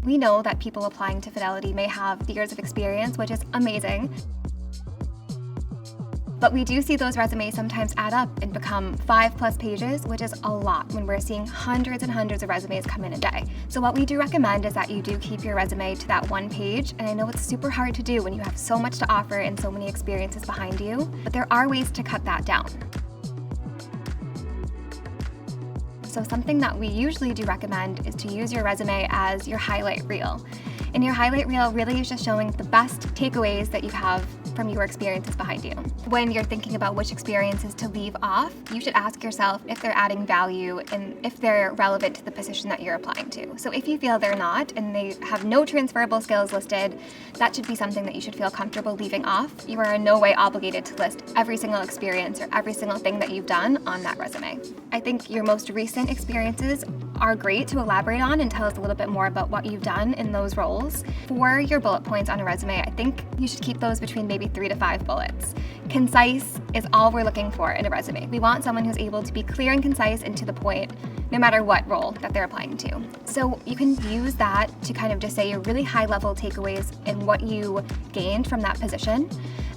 We know that people applying to Fidelity may have years of experience, which is amazing. But we do see those resumes sometimes add up and become 5+ pages, which is a lot when we're seeing hundreds and hundreds of resumes come in a day. So what we do recommend is that you do keep your resume to that one page. And I know it's super hard to do when you have so much to offer and so many experiences behind you, but there are ways to cut that down. So something that we usually do recommend is to use your resume as your highlight reel. And your highlight reel really is just showing the best takeaways that you have from your experiences behind you. When you're thinking about which experiences to leave off, you should ask yourself if they're adding value and if they're relevant to the position that you're applying to. So if you feel they're not and they have no transferable skills listed, that should be something that you should feel comfortable leaving off. You are in no way obligated to list every single experience or every single thing that you've done on that resume. I think your most recent experiences are great to elaborate on and tell us a little bit more about what you've done in those roles. For your bullet points on a resume, I think you should keep those between maybe 3 to 5 bullets. Concise is all we're looking for in a resume. We want someone who's able to be clear and concise and to the point, no matter what role that they're applying to. So you can use that to kind of just say your really high-level takeaways and what you gained from that position.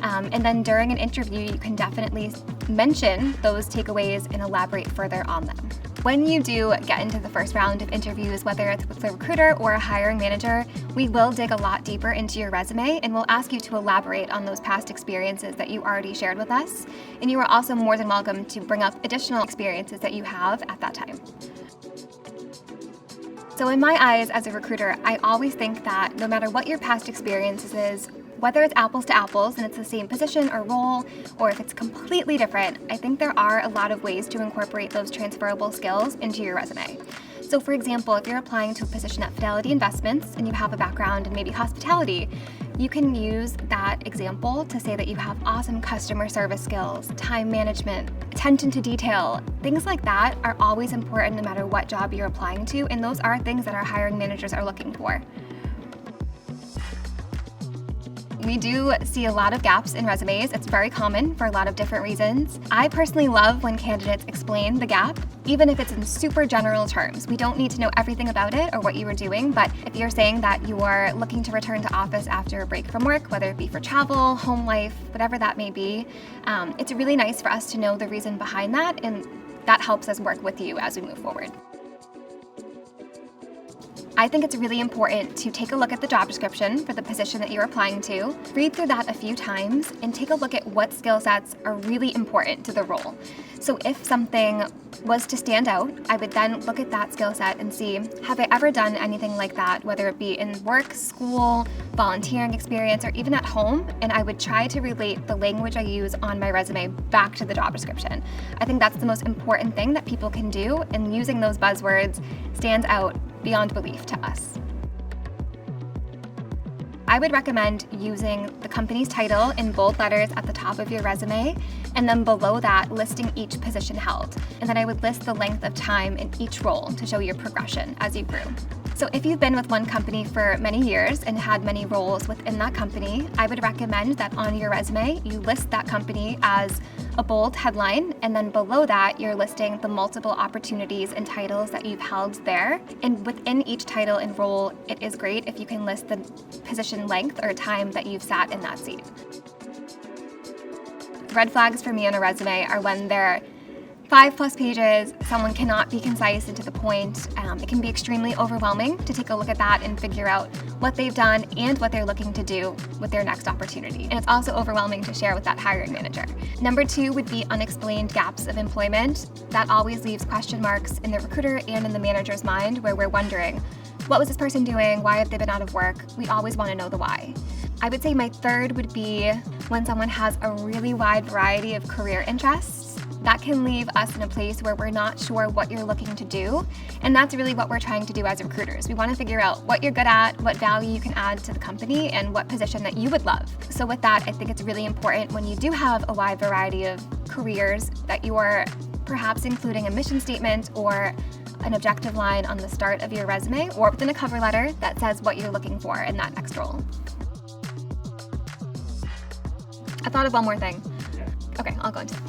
And then during an interview, you can definitely mention those takeaways and elaborate further on them. When you do get into the first round of interviews, whether it's with a recruiter or a hiring manager, we will dig a lot deeper into your resume and we'll ask you to elaborate on those past experiences that you already shared with us. And you are also more than welcome to bring up additional experiences that you have at that time. So in my eyes as a recruiter, I always think that no matter what your past experiences is, whether it's apples to apples and it's the same position or role, or if it's completely different, I think there are a lot of ways to incorporate those transferable skills into your resume. So for example, if you're applying to a position at Fidelity Investments and you have a background in maybe hospitality, you can use that example to say that you have awesome customer service skills, time management, attention to detail. Things like that are always important no matter what job you're applying to, and those are things that our hiring managers are looking for. We do see a lot of gaps in resumes. It's very common for a lot of different reasons. I personally love when candidates explain the gap, even if it's in super general terms. We don't need to know everything about it or what you were doing, but if you're saying that you are looking to return to office after a break from work, whether it be for travel, home life, whatever that may be, it's really nice for us to know the reason behind that, and that helps us work with you as we move forward. I think it's really important to take a look at the job description for the position that you're applying to, read through that a few times, and take a look at what skill sets are really important to the role. So if something was to stand out, I would then look at that skill set and see, have I ever done anything like that, whether it be in work, school, volunteering experience, or even at home, and I would try to relate the language I use on my resume back to the job description. I think that's the most important thing that people can do, and using those buzzwords stands out beyond belief to us. I would recommend using the company's title in bold letters at the top of your resume, and then below that listing each position held. And then I would list the length of time in each role to show your progression as you grew. So if you've been with one company for many years and had many roles within that company, I would recommend that on your resume, you list that company as a bold headline, and then below that, you're listing the multiple opportunities and titles that you've held there. And within each title and role, it is great if you can list the position length or time that you've sat in that seat. Red flags for me on a resume are when they're 5+ pages, someone cannot be concise and to the point. It can be extremely overwhelming to take a look at that and figure out what they've done and what they're looking to do with their next opportunity. And it's also overwhelming to share with that hiring manager. Number 2 would be unexplained gaps of employment. That always leaves question marks in the recruiter and in the manager's mind, where we're wondering, what was this person doing? Why have they been out of work? We always want to know the why. I would say my 3rd would be when someone has a really wide variety of career interests. That can leave us in a place where we're not sure what you're looking to do. And that's really what we're trying to do as recruiters. We want to figure out what you're good at, what value you can add to the company, and what position that you would love. So with that, I think it's really important when you do have a wide variety of careers that you are perhaps including a mission statement or an objective line on the start of your resume or within a cover letter that says what you're looking for in that next role. I thought of one more thing. Okay, I'll go into it.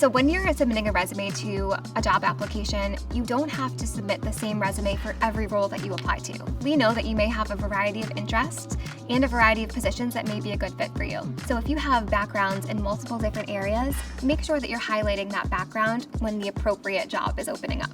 So when you're submitting a resume to a job application, you don't have to submit the same resume for every role that you apply to. We know that you may have a variety of interests and a variety of positions that may be a good fit for you. So if you have backgrounds in multiple different areas, make sure that you're highlighting that background when the appropriate job is opening up.